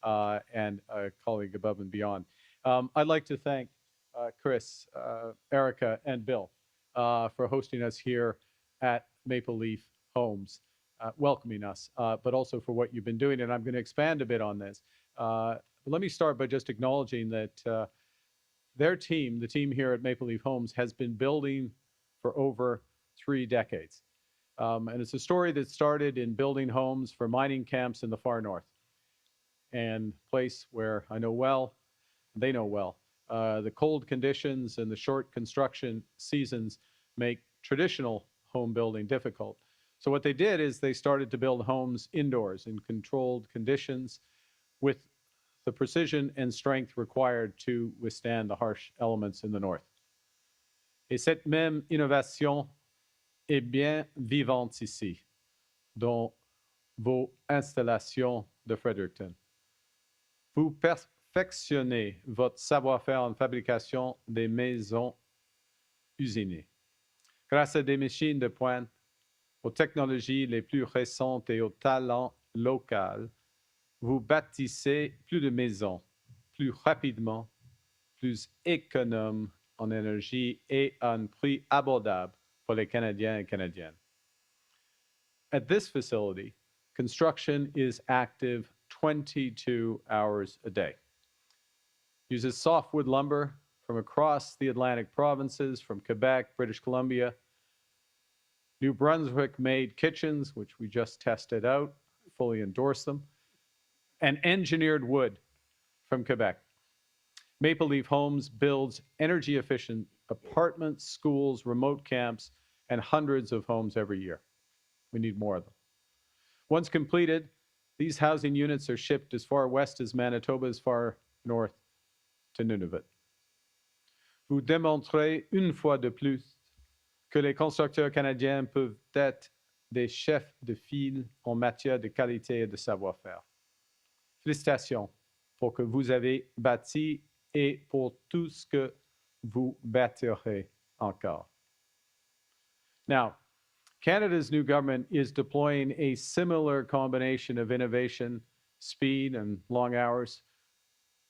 and a colleague above and beyond. I'd like to thank Chris, Erica, and Bill for hosting us here at Maple Leaf Homes, welcoming us, but also for what you've been doing. And I'm going to expand a bit on this. Let me start by just acknowledging that their team, the team here at Maple Leaf Homes, has been building for over 3 decades. And it's a story that started in building homes for mining camps in the far north, and a place where I know well, they know well. The cold conditions and the short construction seasons make traditional home building difficult. So what they did is they started to build homes indoors in controlled conditions with the precision and strength required to withstand the harsh elements in the north. Et cette même innovation est bien vivante ici, dans vos installations de Fredericton. Vous perfectionnez votre savoir-faire en fabrication des maisons usinées. Grâce à des machines de pointe, aux technologies les plus récentes et au talent local, vous bâtissez plus de maisons, plus rapidement, plus économes en énergie et à un prix abordable pour les Canadiens et Canadiennes. At this facility, construction is active 22 hours a day. Uses softwood lumber from across the Atlantic provinces, from Quebec, British Columbia, New Brunswick-made kitchens, which we just tested out, fully endorse them, and engineered wood from Quebec. Maple Leaf Homes builds energy-efficient apartments, schools, remote camps, and hundreds of homes every year. We need more of them. Once completed, these housing units are shipped as far west as Manitoba, as far north to Nunavut. Vous démontrez une fois de plus que les constructeurs canadiens peuvent être des chefs de file en matière de qualité et de savoir-faire. Félicitations pour que vous avez bâti et pour tout ce que vous bâtirez encore. Now, Canada's new government is deploying a similar combination of innovation, speed, and long hours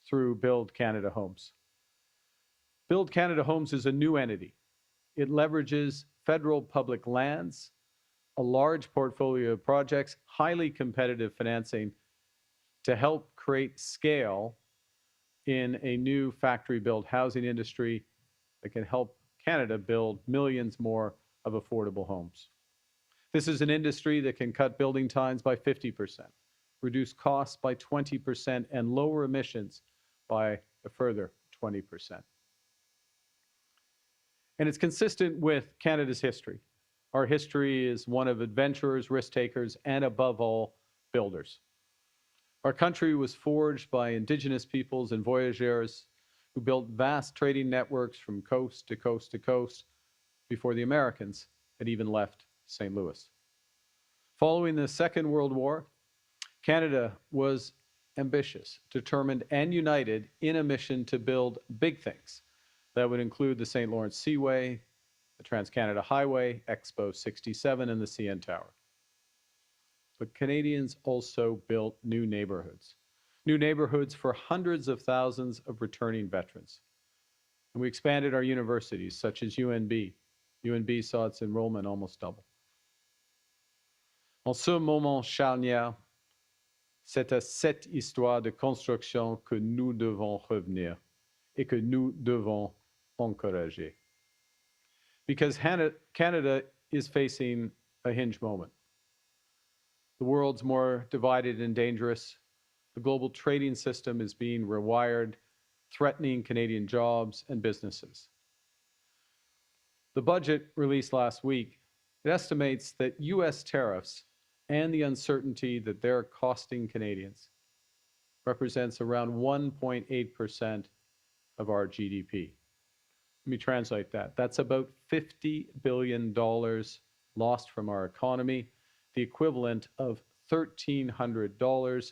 through Build Canada Homes. Build Canada Homes is a new entity. It leverages federal public lands, a large portfolio of projects, highly competitive financing to help create scale in a new factory-built housing industry that can help Canada build millions more of affordable homes. This is an industry that can cut building times by 50%, reduce costs by 20%, and lower emissions by a further 20%. And it's consistent with Canada's history. Our history is one of adventurers, risk takers, and above all, builders. Our country was forged by Indigenous peoples and voyageurs who built vast trading networks from coast to coast to coast before the Americans had even left St. Louis. Following the Second World War, Canada was ambitious, determined, and united in a mission to build big things that would include the St. Lawrence Seaway, the Trans-Canada Highway, Expo 67, and the CN Tower. But Canadians also built new neighborhoods for hundreds of thousands of returning veterans. And we expanded our universities, such as UNB. UNB saw its enrollment almost double. En ce moment charnière, c'est à cette histoire de construction que nous devons revenir et que nous devons encourager. Because Canada is facing a hinge moment. The world's more divided and dangerous. The global trading system is being rewired, threatening Canadian jobs and businesses. The budget released last week, it estimates that US tariffs and the uncertainty that they're costing Canadians represents around 1.8% of our GDP. Let me translate that. That's about $50 billion lost from our economy, the equivalent of $1,300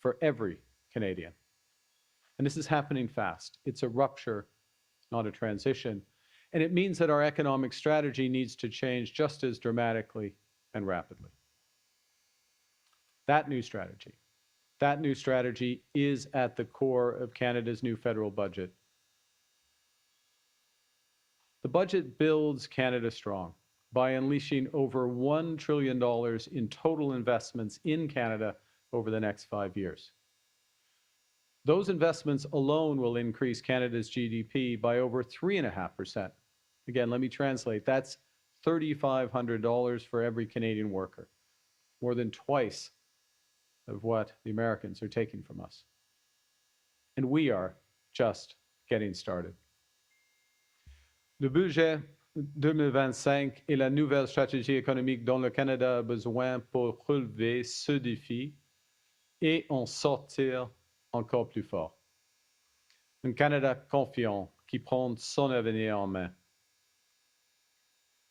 for every Canadian. And this is happening fast. It's a rupture, not a transition. And it means that our economic strategy needs to change just as dramatically and rapidly. That new strategy That new strategy is at the core of Canada's new federal budget. The budget builds Canada strong by unleashing over $1 trillion in total investments in Canada over the next 5 years. Those investments alone will increase Canada's GDP by over 3.5%. Again, let me translate. That's $3,500 for every Canadian worker, more than twice of what the Americans are taking from us. And we are just getting started. Le budget 2025 est la nouvelle stratégie économique dont le Canada a besoin pour relever ce défi et en sortir encore plus fort. Un Canada confiant qui prend son avenir en main.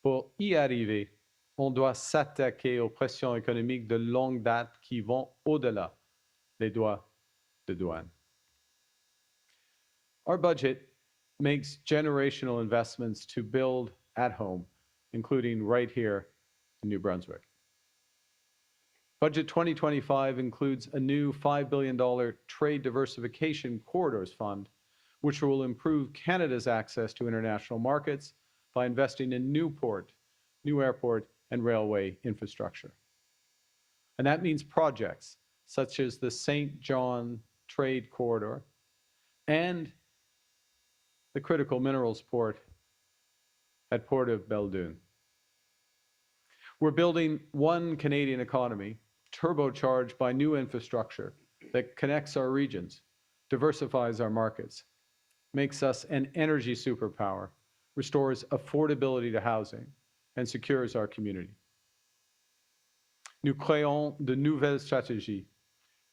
Pour y arriver, on doit s'attaquer aux pressions économiques de longue date qui vont au-delà des droits de douane. Our budget makes generational investments to build at home, including right here in New Brunswick. Budget 2025 includes a new $5 billion Trade Diversification Corridors Fund, which will improve Canada's access to international markets by investing in new port, new airport, and railway infrastructure. And that means projects such as the St. John Trade Corridor and the critical minerals port at Port of Belledune. We're building one Canadian economy, turbocharged by new infrastructure that connects our regions, diversifies our markets, makes us an energy superpower, restores affordability to housing, and secures our community. Nous créons de nouvelles stratégies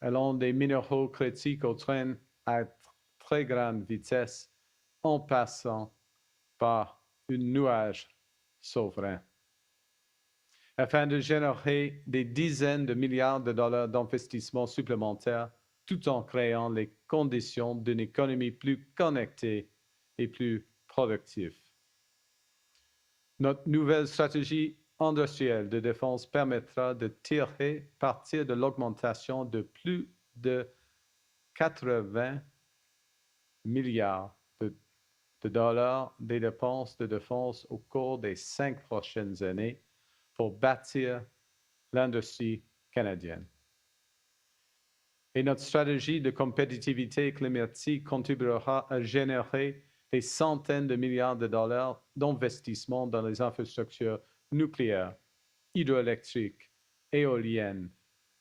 allant des minéraux critiques au train à très grande vitesse en passant par un nuage souverain, afin de générer des dizaines de milliards de dollars d'investissements supplémentaires tout en créant les conditions d'une économie plus connectée et plus productive. Notre nouvelle stratégie industrielle de défense permettra de tirer parti de l'augmentation de plus de 80 milliards de dollars des dépenses de défense au cours des 5 prochaines années pour bâtir l'industrie canadienne. Et notre stratégie de compétitivité climatique contribuera à générer des centaines de milliards de dollars d'investissement dans les infrastructures nucléaires, hydroélectriques, éoliennes,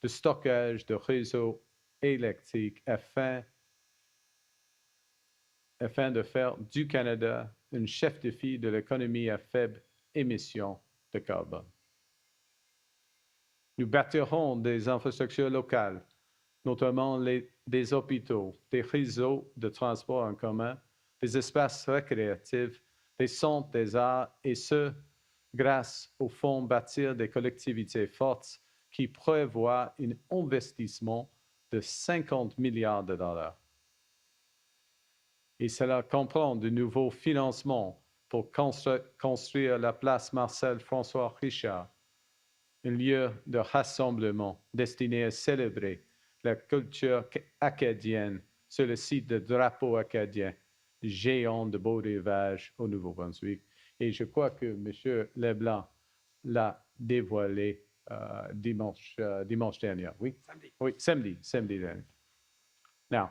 de stockage de réseaux électriques afin de faire du Canada un chef de file de l'économie à faible émission de carbone. Nous bâtirons des infrastructures locales, notamment des hôpitaux, des réseaux de transport en commun, des espaces récréatifs, des centres des arts, et ce, grâce au Fonds Bâtir des collectivités fortes qui prévoit un investissement de 50 milliards de dollars. Et cela comprend de nouveaux financements pour construire la place Marcel-François Richard, un lieu de rassemblement destiné à célébrer la culture acadienne sur le site de drapeau acadien géant de Beau-Rivage au Nouveau-Brunswick. Et je crois que M. Leblanc l'a dévoilé dimanche dernier. Oui? Samedi. Oui, samedi dernier. Now,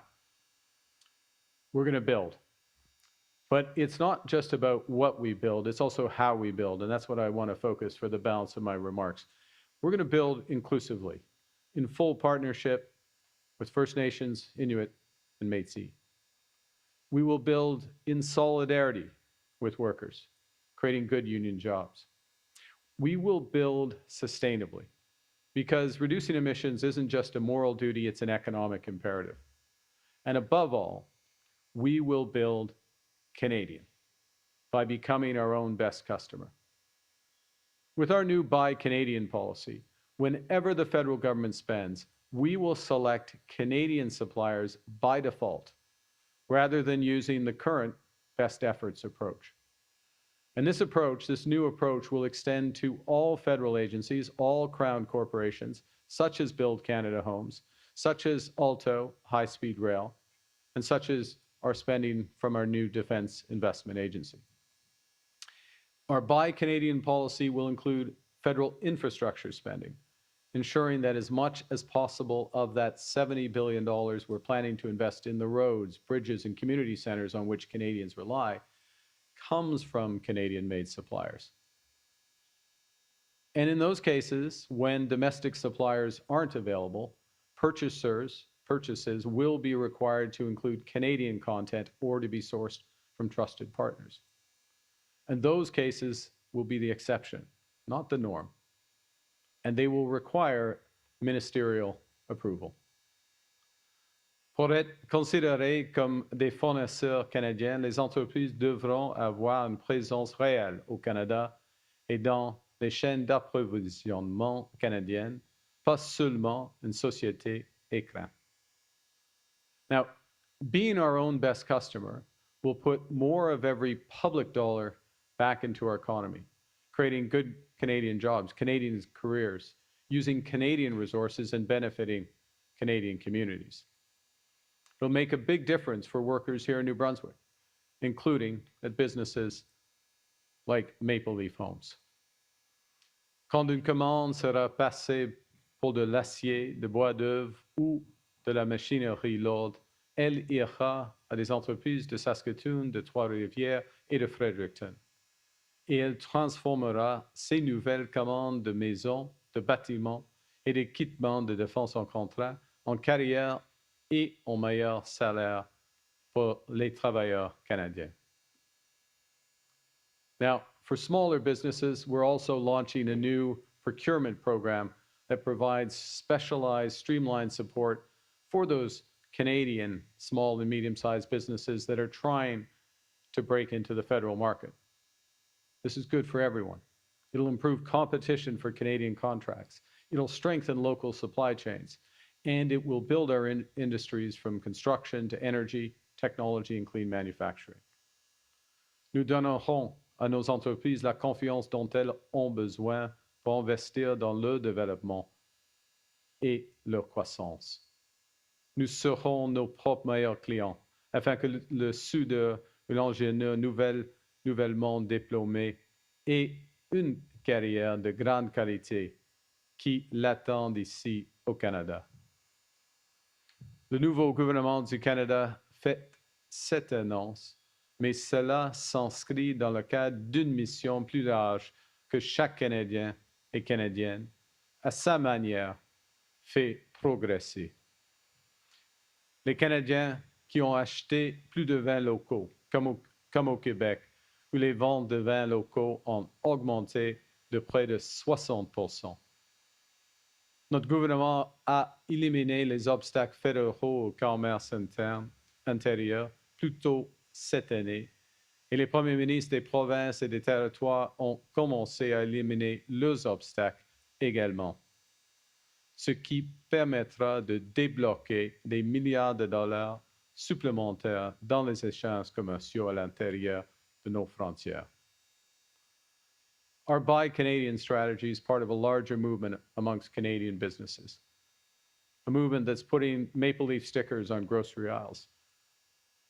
we're going to build. But it's not just about what we build, it's also how we build. And that's what I want to focus for the balance of my remarks. We're going to build inclusively, in full partnership with First Nations, Inuit, and Métis. We will build in solidarity with workers, creating good union jobs. We will build sustainably, because reducing emissions isn't just a moral duty, it's an economic imperative. And above all, we will build Canadian by becoming our own best customer. With our new Buy Canadian policy, whenever the federal government spends, we will select Canadian suppliers by default, rather than using the current best efforts approach. And this new approach will extend to all federal agencies, all Crown corporations, such as Build Canada Homes, such as Alto high-speed rail, and such as our spending from our new Defense Investment Agency. Our Buy Canadian policy will include federal infrastructure spending, ensuring that as much as possible of that $70 billion we're planning to invest in the roads, bridges, and community centers on which Canadians rely comes from Canadian-made suppliers. And in those cases, when domestic suppliers aren't available, purchases will be required to include Canadian content or to be sourced from trusted partners. And those cases will be the exception, not the norm. And they will require ministerial approval. Pour être considérées comme des fournisseurs canadiens, les entreprises devront avoir une présence réelle au Canada et dans les chaînes d'approvisionnement canadiennes, pas seulement une société écran. Now, being our own best customer will put more of every public dollar back into our economy, creating good Canadian jobs, Canadian careers, using Canadian resources and benefiting Canadian communities. It'll make a big difference for workers here in New Brunswick, including at businesses like Maple Leaf Homes. Quand une commande sera passée pour de l'acier, de bois d'œuvre ou de la machinerie lourde, elle ira à des entreprises de Saskatoon, de Trois-Rivières et de Fredericton. Et elle transformera ces nouvelles commandes de maisons, de bâtiments et d'équipements de défense en contrat en carrière et en meilleur salaire pour les travailleurs canadiens. Now, for smaller businesses, we're also launching a new procurement program that provides specialized, streamlined support for those Canadian small and medium-sized businesses that are trying to break into the federal market. This is good for everyone. It'll improve competition for Canadian contracts. It'll strengthen local supply chains, and it will build our industries from construction to energy, technology, and clean manufacturing. Nous donnerons à nos entreprises la confiance dont elles ont besoin pour investir dans leur développement et leur croissance. Nous serons nos propres meilleurs clients afin que le soudeur ou l'ingénieur nouvellement diplômé ait une carrière de grande qualité qui l'attend ici au Canada. Le nouveau gouvernement du Canada fait cette annonce, mais cela s'inscrit dans le cadre d'une mission plus large que chaque Canadien et Canadienne, à sa manière, fait progresser. Les Canadiens qui ont acheté plus de vins locaux, comme au Québec, où les ventes de vins locaux ont augmenté de près de 60%. Notre gouvernement a éliminé les obstacles fédéraux au commerce intérieur plus tôt cette année, et les premiers ministres des provinces et des territoires ont commencé à éliminer leurs obstacles également, ce qui permettra de débloquer des milliards de dollars supplémentaires dans les échanges commerciaux à l'intérieur de nos frontières. Our Buy Canadian strategy is part of a larger movement amongst Canadian businesses, a movement that's putting Maple Leaf stickers on grocery aisles,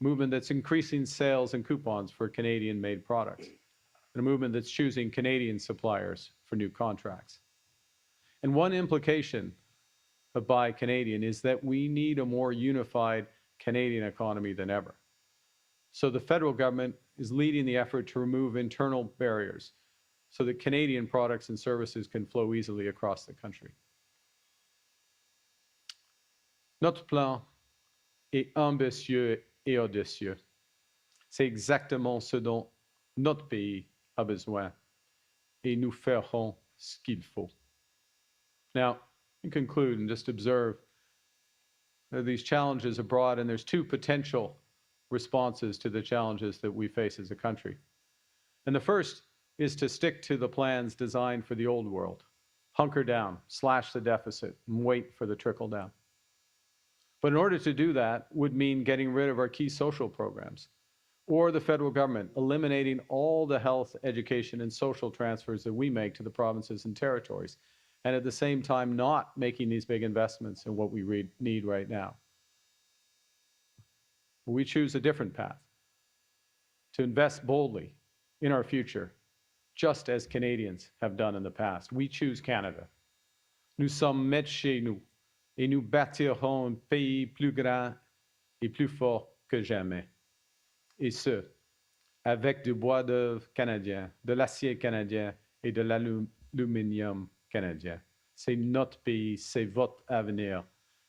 a movement that's increasing sales and coupons for Canadian-made products, and a movement that's choosing Canadian suppliers for new contracts. And one implication of Buy Canadian is that we need a more unified Canadian economy than ever. So the federal government is leading the effort to remove internal barriers so that Canadian products and services can flow easily across the country. Notre plan est ambitieux et audacieux. C'est exactement ce dont notre pays a besoin, et nous ferons ce qu'il faut. Now, in conclude and just observe these challenges abroad, and there's two potential responses to the challenges that we face as a country. And the first is to stick to the plans designed for the old world, hunker down, slash the deficit, and wait for the trickle down. But in order to do that would mean getting rid of our key social programs, or the federal government eliminating all the health, education, and social transfers that we make to the provinces and territories, and at the same time not making these big investments in what we need right now. We choose a different path to invest boldly in our future, just as Canadians have done in the past. We choose Canada. Nous sommes maîtres chez nous et nous bâtirons un pays plus grand et plus fort que jamais. Et ce, avec du bois d'œuvre canadien, de l'acier canadien et de l'aluminium canadien. C'est notre pays, c'est votre avenir.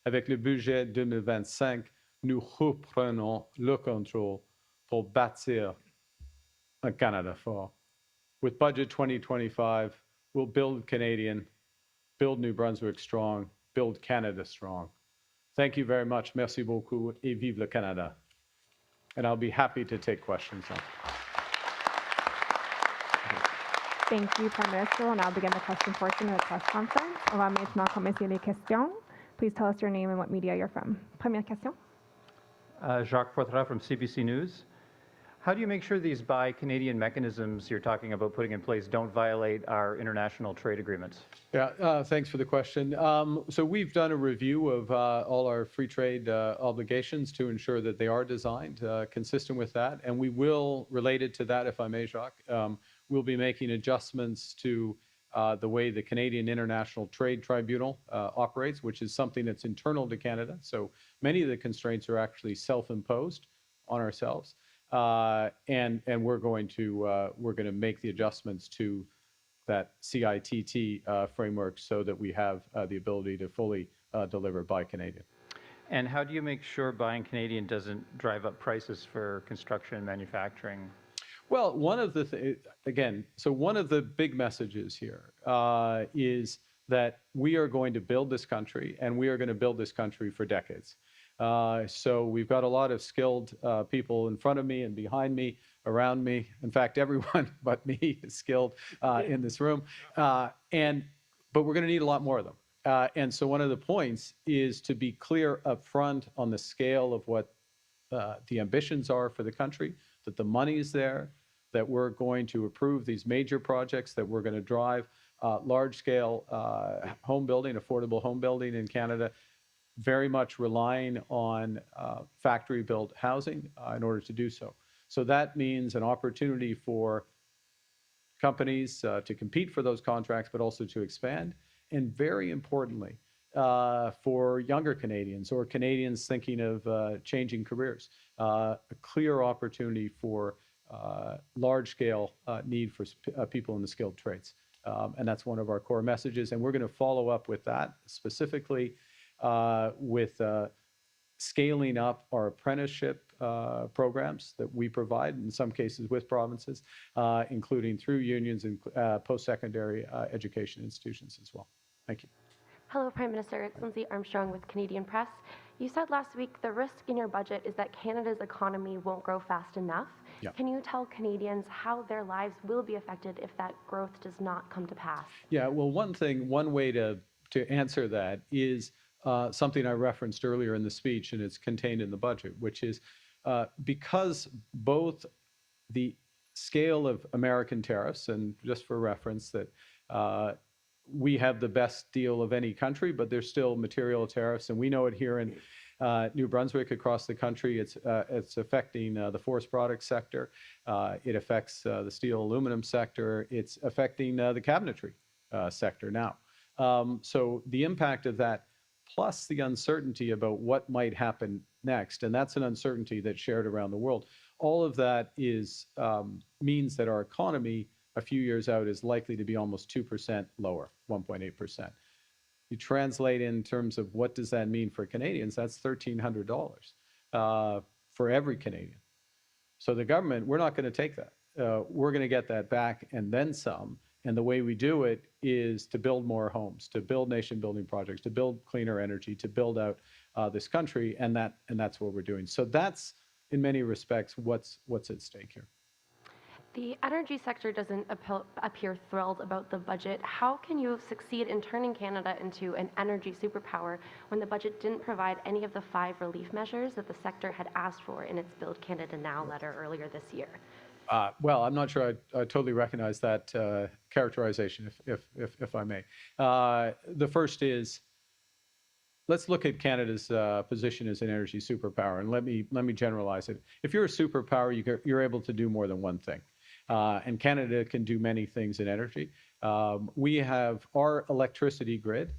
Avec le budget 2025, nous reprenons le contrôle pour bâtir un Canada fort. With budget 2025, we'll build Canadian, build New Brunswick strong, build Canada strong. Thank you very much. Merci beaucoup et vive le Canada. And I'll be happy to take questions now. Thank you, Prime Minister. We'll now begin the question portion of the press conference. On va maintenant commencer les questions. Please tell us your name and what media you're from. Première question. Jacques Poitras from CBC News. How do you make sure these buy Canadian mechanisms you're talking about putting in place don't violate our international trade agreements? Yeah, thanks for the question. So we've done a review of all our free trade obligations to ensure that they are designed consistent with that. And we will, related to that, if I may, Jacques, we'll be making adjustments to the way the Canadian International Trade Tribunal operates, which is something that's internal to Canada. So many of the constraints are actually self-imposed on ourselves. And we're going to make the adjustments to that CITT framework so that we have the ability to fully deliver Buy Canadian. And how do you make sure buying Canadian doesn't drive up prices for construction and manufacturing? Well, one of the big messages here is that we are going to build this country, and we are going to build this country for decades. So we've got a lot of skilled people in front of me and behind me, around me. In fact, everyone but me is skilled in this room. But we're going to need a lot more of them. And so one of the points is to be clear up front on the scale of what the ambitions are for the country, that the money is there, that we're going to approve these major projects, that we're going to drive large-scale home building, affordable home building in Canada, very much relying on factory-built housing in order to do so. So that means an opportunity for companies to compete for those contracts, but also to expand. And very importantly, for younger Canadians or Canadians thinking of changing careers, a clear opportunity for large-scale need for people in the skilled trades. And that's one of our core messages. And we're going to follow up with that specifically with scaling up our apprenticeship programs that we provide, in some cases with provinces, including through unions and post-secondary education institutions as well. Thank you. Hello, Prime Minister. It's Lindsay Armstrong with Canadian Press. You said last week the risk in your budget is that Canada's economy won't grow fast enough. Yeah. Can you tell Canadians how their lives will be affected if that growth does not come to pass? Yeah, well, one way to answer that is something I referenced earlier in the speech, and it's contained in the budget, which is because both the scale of American tariffs, and just for reference that we have the best deal of any country, but there's still material tariffs, and we know it here in New Brunswick, across the country. It's affecting the forest products sector. It affects the steel aluminum sector. It's affecting the cabinetry sector now. So the impact of that, plus the uncertainty about what might happen next, and that's an uncertainty that's shared around the world. All of that means that our economy a few years out is likely to be almost 2% lower, 1.8%. You translate in terms of what does that mean for Canadians, that's $1,300 for every Canadian. So the government, we're not going to take that. We're going to get that back and then some. And the way we do it is to build more homes, to build nation-building projects, to build cleaner energy, to build out this country, and that's what we're doing. So that's, in many respects, what's at stake here. The energy sector doesn't appear thrilled about the budget. How can you succeed in turning Canada into an energy superpower when the budget didn't provide any of the 5 relief measures that the sector had asked for in its Build Canada Now letter earlier this year? Well, I'm not sure I totally recognize that characterization, if I may. The first is, let's look at Canada's position as an energy superpower, and let me generalize it. If you're a superpower, you're able to do more than one thing, and Canada can do many things in energy. We have our electricity grid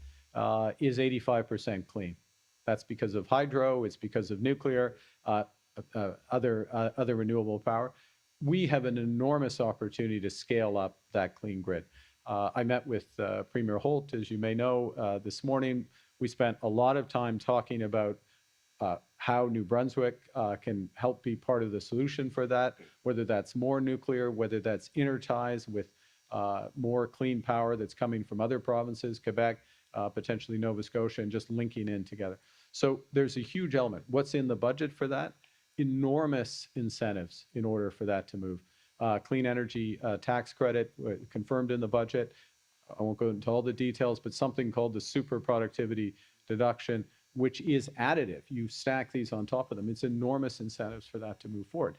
is 85% clean. That's because of hydro. It's because of nuclear, other renewable power. We have an enormous opportunity to scale up that clean grid. I met with Premier Holt, as you may know, this morning. We spent a lot of time talking about how New Brunswick can help be part of the solution for that, whether that's more nuclear, whether that's interties with more clean power that's coming from other provinces, Quebec, potentially Nova Scotia, and just linking in together. So there's a huge element. What's in the budget for that? Enormous incentives in order for that to move. Clean energy tax credit confirmed in the budget. I won't go into all the details, but something called the super productivity deduction, which is additive. You stack these on top of them. It's enormous incentives for that to move forward.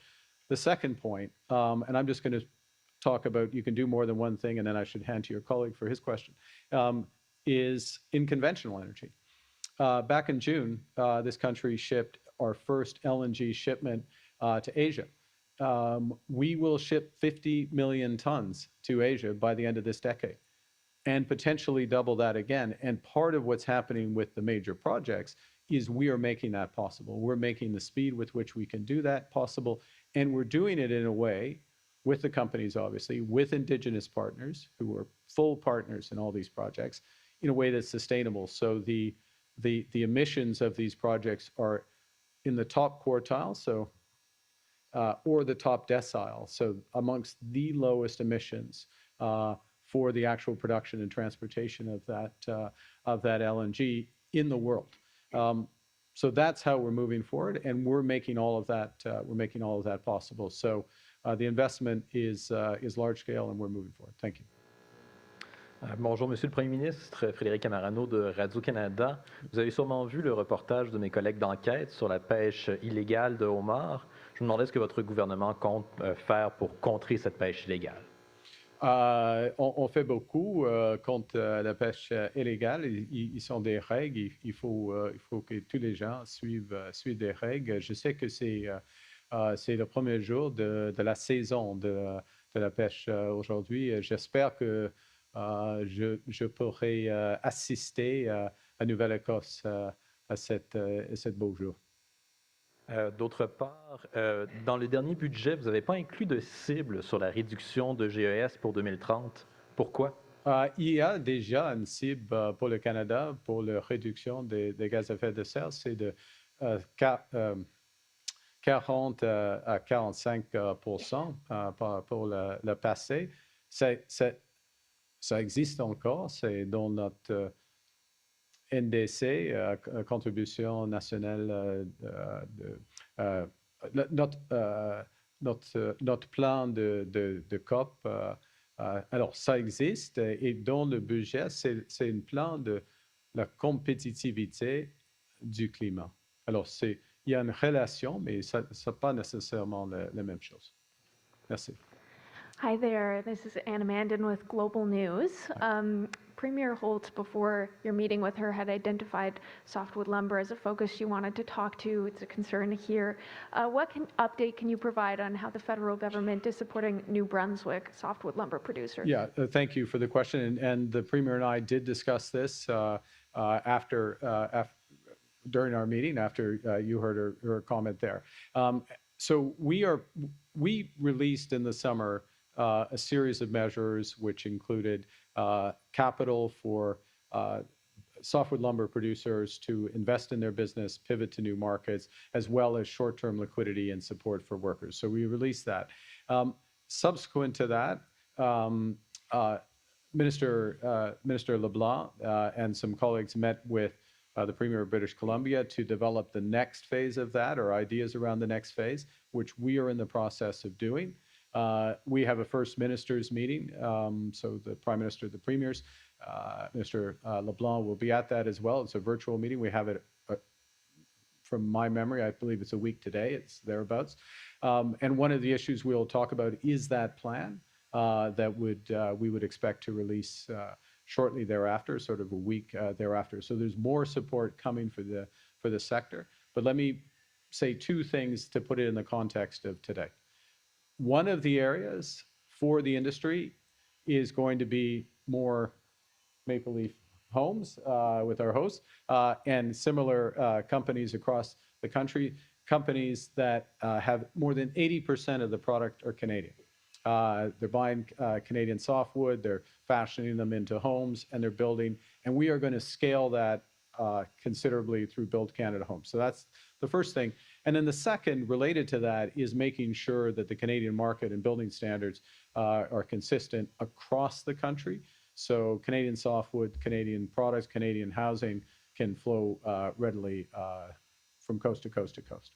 The second point, and I'm just going to talk about, you can do more than one thing, and then I should hand to your colleague for his question, is in conventional energy. Back in June, this country shipped our first LNG shipment to Asia. We will ship 50 million tons to Asia by the end of this decade, and potentially double that again. And part of what's happening with the major projects is we are making that possible. We're making the speed with which we can do that possible, and we're doing it in a way with the companies, obviously, with Indigenous partners who are full partners in all these projects, in a way that's sustainable. So the emissions of these projects are in the top quartile, so or the top decile, so amongst the lowest emissions for the actual production and transportation of that LNG in the world. So that's how we're moving forward, and we're making all of that. We're making all of that possible. So the investment is large scale, and we're moving forward. Thank you. Bonjour, Monsieur le Premier ministre, Frédéric Camarano de Radio-Canada. Vous avez sûrement vu le reportage de mes collègues d'enquête sur la pêche illégale de homards. Je me demandais ce que votre gouvernement compte faire pour contrer cette pêche illégale. On fait beaucoup contre la pêche illégale. Ils sont des règles. Il faut que tous les gens suivent des règles. Je sais que c'est le premier jour de la saison de la pêche aujourd'hui. J'espère que je pourrai assister à Nouvelle-Écosse à ce beau jour. D'autre part, dans le dernier budget, vous n'avez pas inclus de cible sur la réduction de GES pour 2030. Pourquoi? Il y a déjà une cible pour le Canada pour la réduction des gaz à effet de serre. C'est de 40 à 45% pour le passé. Ça existe encore. C'est dans notre NDC, contribution nationale, notre plan de COP. Alors, ça existe, et dans le budget, c'est un plan de la compétitivité du climat. Alors, il y a une relation, mais ce n'est pas nécessairement la même chose. Merci. Hi there, this is Anna Mandan with Global News. Premier Holt, before your meeting with her, had identified softwood lumber as a focus she wanted to talk to. It's a concern here. What update can you provide on how the federal government is supporting New Brunswick softwood lumber producers? Yeah, thank you for the question. And the Premier and I did discuss this during our meeting, after you heard her comment there. So we released in the summer a series of measures which included capital for softwood lumber producers to invest in their business, pivot to new markets, as well as short-term liquidity and support for workers. So we released that. Subsequent to that, Minister LeBlanc and some colleagues met with the Premier of British Columbia to develop the next phase of that, or ideas around the next phase, which we are in the process of doing. We have a first ministers meeting, so the Prime Minister, the Premiers, Minister LeBlanc will be at that as well. It's a virtual meeting. We have it from my memory. I believe it's a week today. It's thereabouts. And one of the issues we'll talk about is that plan that we would expect to release shortly thereafter, sort of a week thereafter. So there's more support coming for the sector. But let me say two things to put it in the context of today. One of the areas for the industry is going to be more Maple Leaf homes with our hosts and similar companies across the country, companies that have more than 80% of the product are Canadian. They're buying Canadian softwood, they're fashioning them into homes, and they're building, and we are going to scale that considerably through Build Canada Homes. So that's the first thing. And then the second related to that is making sure that the Canadian market and building standards are consistent across the country. So Canadian softwood, Canadian products, Canadian housing can flow readily from coast to coast to coast.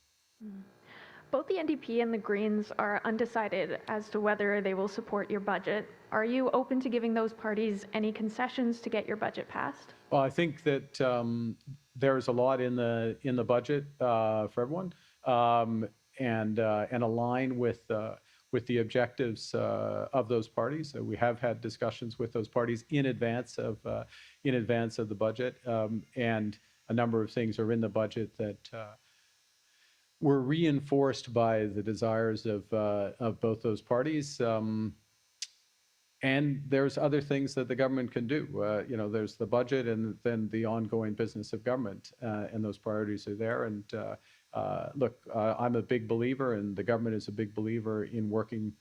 Both the NDP and the Greens are undecided as to whether they will support your budget. Are you open to giving those parties any concessions to get your budget passed? Well, I think that there's a lot in the budget for everyone, and align with the objectives of those parties. We have had discussions with those parties in advance of the budget, and a number of things are in the budget that were reinforced by the desires of both those parties. And there's other things that the government can do. There's the budget and then the ongoing business of government, and those priorities are there. And look, I'm a big believer, and the government is a big believer in working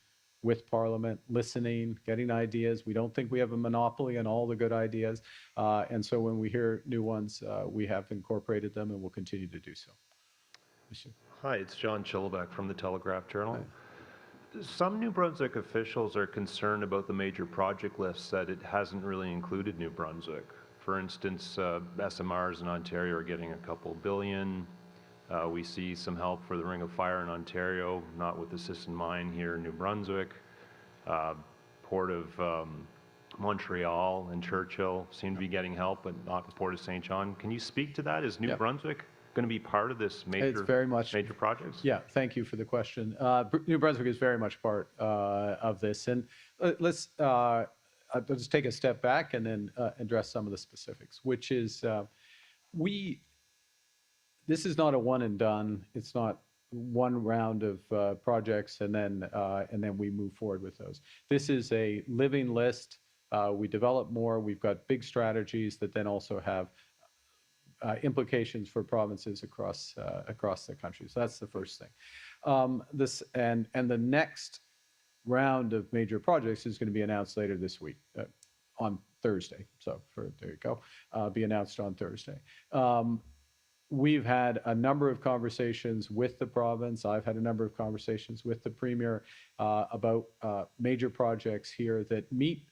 with Parliament, listening, getting ideas. We don't think we have a monopoly on all the good ideas. And so when we hear new ones, we have incorporated them and will continue to do so. Hi, it's John Chillibeck from the Telegraph Journal. Some New Brunswick officials are concerned about the major project lists that it hasn't really included New Brunswick. For instance, SMRs in Ontario are getting a couple billion. We see some help for the Ring of Fire in Ontario, not with the Sisson Mine here in New Brunswick. Port of Montreal and Churchill seem to be getting help, but not the Port of St. John. Can you speak to that? Is New Brunswick going to be part of this major projects? Yeah, thank you for the question. New Brunswick is very much part of this. And let's just take a step back and then address some of the specifics, which is this is not a one and done. It's not one round of projects and then we move forward with those. This is a living list. We develop more. We've got big strategies that then also have implications for provinces across the country. So that's the first thing. And the next round of major projects is going to be announced later this week on Thursday. So there you go. Be announced on Thursday. We've had a number of conversations with the province. I've had a number of conversations with the Premier about major projects here that meet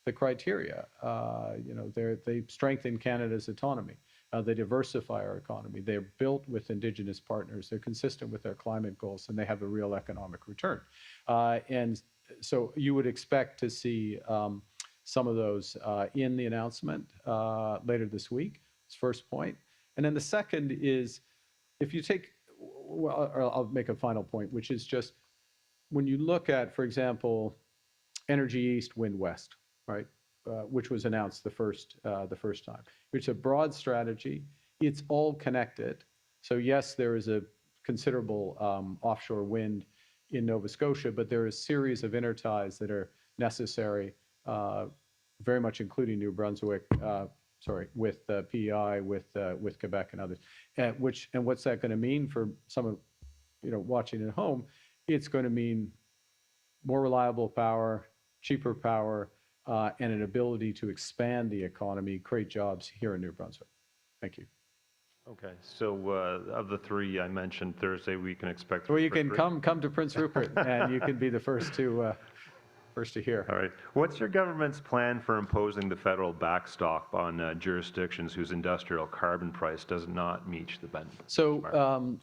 the criteria. They strengthen Canada's autonomy. They diversify our economy. They're built with Indigenous partners. They're consistent with their climate goals, and they have a real economic return. And so you would expect to see some of those in the announcement later this week. That's first point. And then the second is, if you take, well, I'll make a final point, which is just when you look at, for example, Energy East, Wind West, right? Which was announced the first time. It's a broad strategy. It's all connected. So yes, there is a considerable offshore wind in Nova Scotia, but there is a series of interties that are necessary, very much including New Brunswick, with PEI, with Quebec and others. And what's that going to mean for someone, watching at home? It's going to mean more reliable power, cheaper power, and an ability to expand the economy, create jobs here in New Brunswick. Thank you. Okay, so of the three I mentioned Thursday, we can expect. Well, you can come to Prince Rupert, and you can be the first to hear. All right. What's your government's plan for imposing the federal backstop on jurisdictions whose industrial carbon price does not meet the benchmark? So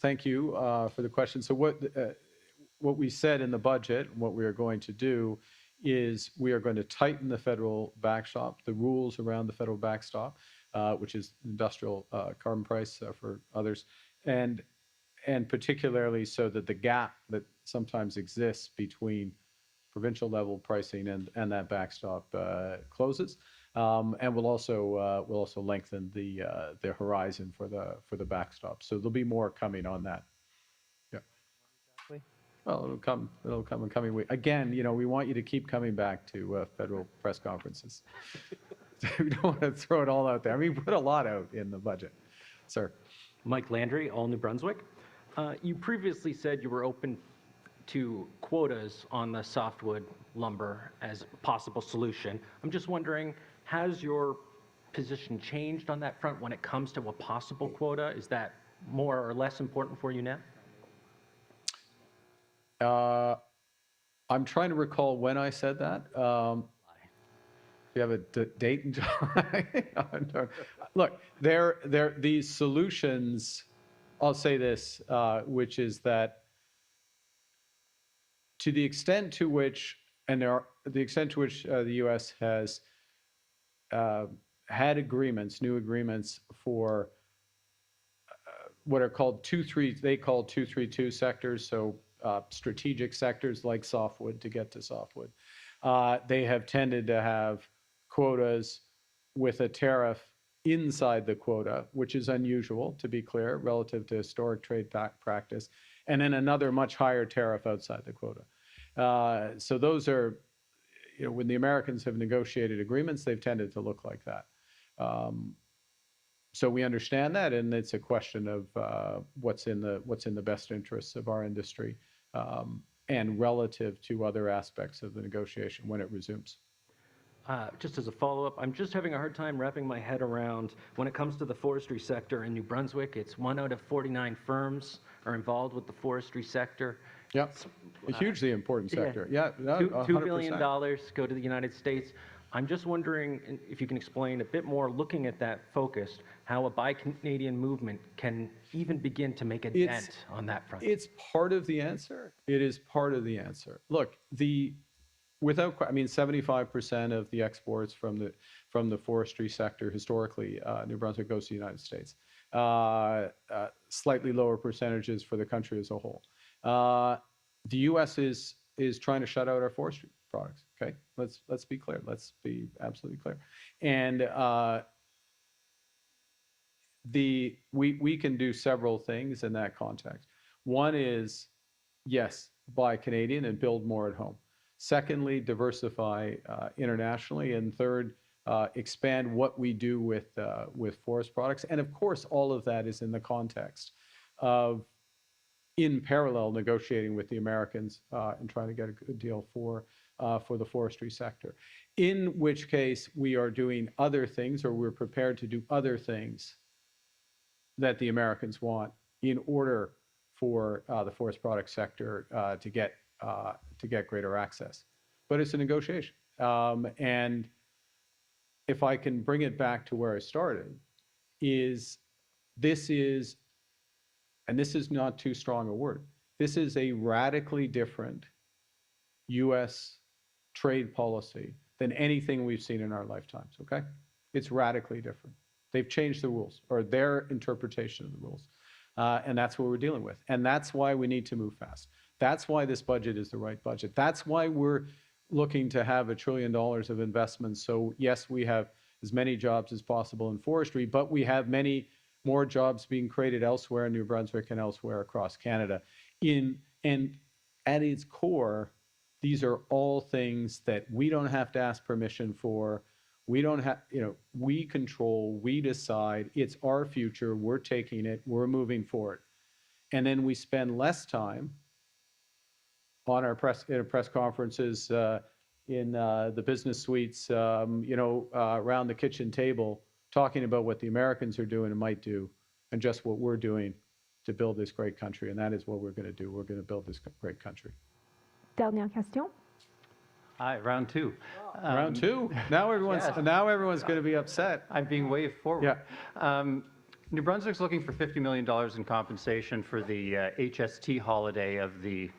thank you for the question. So what we said in the budget, what we are going to do is we are going to tighten the federal backstop, the rules around the federal backstop. which is industrial carbon price for others, and particularly so that the gap that sometimes exists between provincial level pricing and that backstop closes, and will also lengthen the horizon for the backstop. So there'll be more coming on that. Yeah. Well, it'll come in coming week. Again, we want you to keep coming back to federal press conferences. We don't want to throw it all out there. I mean, we put a lot out in the budget. Sir. Mike Landry, All New Brunswick. You previously said you were open to quotas on the softwood lumber as a possible solution. I'm just wondering, has your position changed on that front when it comes to a possible quota? Is that more or less important for you now? I'm trying to recall when I said that. Do you have a date and time? Look, these solutions, I'll say this, which is that to the extent to which, the U.S. has had new agreements for what are called 232 sectors, so strategic sectors like softwood to get to softwood. They have tended to have quotas with a tariff inside the quota, which is unusual, to be clear, relative to historic trade practice, and then another much higher tariff outside the quota. So those are, when the Americans have negotiated agreements, they've tended to look like that. So we understand that, and it's a question of what's in the best interests of our industry and relative to other aspects of the negotiation when it resumes. Just as a follow-up, I'm just having a hard time wrapping my head around when it comes to the forestry sector in New Brunswick. It's 1 out of 49 firms are involved with the forestry sector. Yeah, a hugely important sector. Yeah, no, $2 billion go to the United States. I'm just wondering if you can explain a bit more, looking at that focus, how a Buy Canadian movement can even begin to make a dent on that front. It's part of the answer. It is part of the answer. Look, 75% of the exports from the forestry sector historically, New Brunswick goes to the United States. Slightly lower percentages for the country as a whole. The U.S. is trying to shut out our forestry products. Okay, let's be clear. Let's be absolutely clear. And we can do several things in that context. One is, yes, buy Canadian and build more at home. Secondly, diversify internationally, and third, expand what we do with forest products. And of course, all of that is in the context of, in parallel, negotiating with the Americans and trying to get a good deal for the forestry sector. In which case, we are doing other things, or we're prepared to do other things that the Americans want in order for the forest product sector to get greater access. But it's a negotiation. And if I can bring it back to where I started, this is not too strong a word, this is a radically different U.S. trade policy than anything we've seen in our lifetimes, okay? It's radically different. They've changed the rules, or their interpretation of the rules. And that's what we're dealing with. And that's why we need to move fast. That's why this budget is the right budget. That's why we're looking to have $1 trillion of investments. So yes, we have as many jobs as possible in forestry, but we have many more jobs being created elsewhere in New Brunswick and elsewhere across Canada. And at its core, these are all things that we don't have to ask permission for. We don't have, we control, we decide, it's our future, we're taking it, we're moving forward. And then we spend less time on our press conferences, in the business suites, around the kitchen table, talking about what the Americans are doing and might do, and just what we're doing to build this great country. And that is what we're going to do. We're going to build this great country. Dernière question. Hi, round two. Round two. Now everyone's going to be upset. I'm being waved forward. Yeah. New Brunswick's looking for $50 million in compensation for the HST holiday of the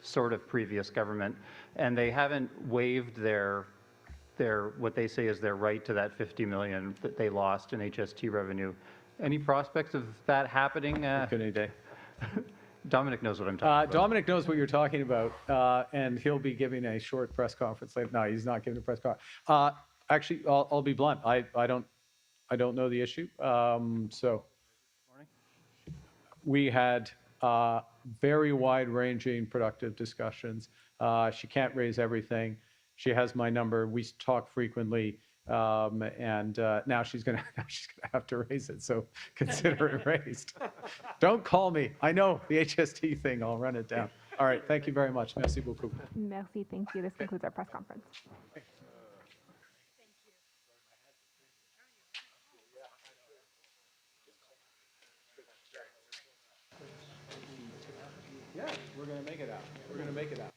sort of previous government, and they haven't waived their what they say is their right to that $50 million that they lost in HST revenue. Any prospects of that happening? Good day. Dominic knows what I'm talking about. Dominic knows what you're talking about, and he'll be giving a short press conference later. No, he's not giving a press conference. Actually, I'll be blunt. I don't know the issue. So we had very wide-ranging, productive discussions. She can't raise everything. She has my number. We talk frequently, and now she's gonna have to raise it. So consider it raised. Don't call me. I know the HST thing. I'll run it down. All right. Thank you very much. Merci beaucoup. Merci. Thank you. This concludes our press conference. Yeah, we're gonna make it out. We're gonna make it out.